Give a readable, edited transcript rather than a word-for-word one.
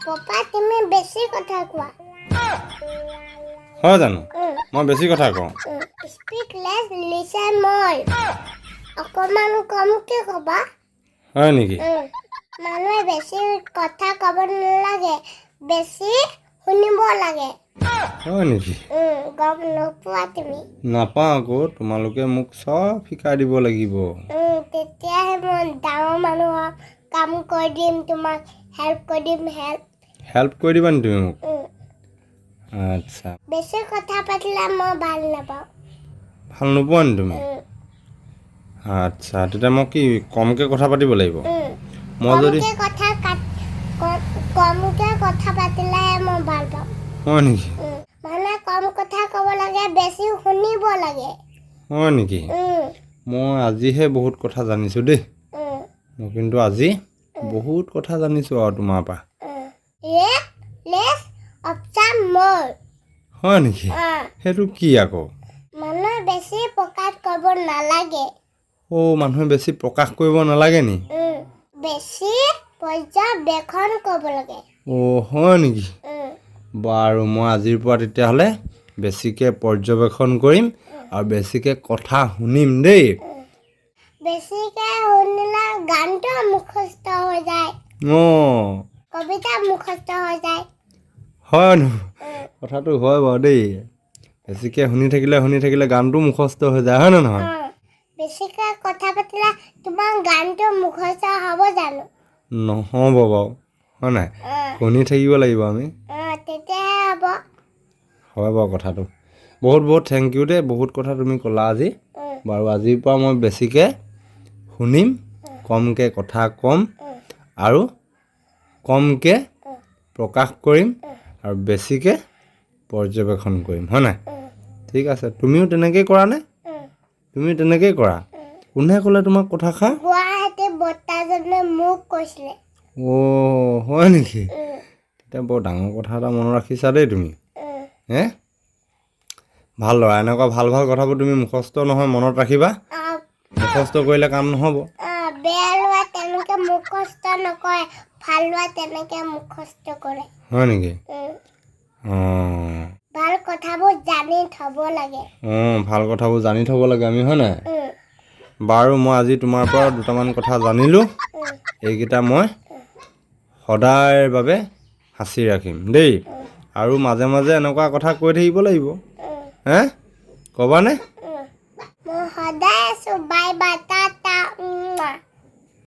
papa তুমি বেছি কথা কোৱা হয় জানো মই বেছি কথা কওঁ স্পিক লেছ লিসেন more অকমান কমকে কবা হয় নেকি মানুহে বেছি কথা কব নালাগে বেছি শুনিব লাগে হয় নেকি গম নোপোৱা তুমি নাপাওঁ আকৌ তোমালোকে মোক চব শিকাই দিব লাগিব তেতিয়াহে মই ডাঙৰ মানুহক কাম কৰি দিম তোমাক হেল্প কৰি দিম হেল্প কৰি দিবা নি তুমি মোক আচ্ছা বেছি কথা পাতিলে মই ভাল নাপাওঁ ভাল নোপোৱা নি তুমি আচ্ছা তেতিয়া মই কি কমকৈ কথা পাতিব লাগিব মই যদি কমকে কথা পাতিলেহে মই ভাল পাওঁ হয় নেকি মানে কম কথা ক'ব লাগে বেছি শুনিব লাগে হয় নেকি মই আজিহে বহুত কথা জানিছোঁ দেই মই কিন্তু আজি বহুত কথা জানিছোঁ আৰু তোমাৰ পৰা হয় নেকি সেইটো কি আকৌ মানুহে বেছি প্ৰকাশ কৰিব নালাগে মানুহে বেছি প্ৰকাশ কৰিব নালাগে নি বেছি পৰ্যবেক্ষণ কৰিব লাগে হয় নেকি বাৰু মই আজিৰ পৰা তেতিয়াহ'লে বেছিকৈ পৰ্যবেক্ষণ কৰিম আৰু বেছিকৈ কথা শুনিম দেই বেছিকৈ শুনিলে গানটো মুখস্থ হৈ যায় কবিতা মুখস্থ হৈ যায় হয় কথাটো হয় বাৰু দেই বেছিকৈ শুনি থাকিলে গানটো মুখস্থ হৈ যায় হয় নে নহয় বেছিকৈ কথা পাতিলে তোমাৰ গানটো মুখস্থ হ'ব জানো নহ'ব বাৰু হয় নাই শুনি থাকিব লাগিব আমি তেতিয়াহে হ'ব হয় বাৰু কথাটো বহুত বহুত থেংক ইউ দেই বহুত কথা তুমি ক'লা আজি বাৰু আজিৰ পৰা মই বেছিকৈ শুনিম কমকৈ কথা ক'ম আৰু কমকৈ প্ৰকাশ কৰিম আৰু বেছিকৈ পৰ্যবেক্ষণ কৰিম হয় নাই ঠিক আছে তুমিও তেনেকৈয়ে কৰানে তুমি তেনেকৈয়ে কৰা কোনে ক'লে তোমাক কথাষাৰ গুৱাহাটী বৰ্তাজনে মোক কৈছিলে হয় নেকি তেতিয়া বৰ ডাঙৰ কথা এটা মনত ৰাখিছা দেই তুমি ভাল ল'ৰা এনেকুৱা ভাল ভাল কথাবোৰ তুমি মুখস্থ নহয় মনত ৰাখিবা মুখস্থ কৰিলে কাম নহ'ব বেয়া ল'ৰা তেনেকৈ মুখস্থ নকৰে ভাল ল'ৰা তেনেকৈ মুখস্থ কৰে হয় নেকি ভাল কথাবোৰ জানি থ'ব লাগে ভাল কথাবোৰ জানি থ'ব লাগে আমি হয় নাই বাৰু মই আজি তোমাৰ পৰা দুটামান কথা জানিলোঁ এইকেইটা মই সদায়ৰ বাবে সাঁচি ৰাখিম দেই আৰু মাজে মাজে এনেকুৱা কথা কৈ থাকিব লাগিব ক'বানে মই সদায় আছোঁ বাই বাই টাটা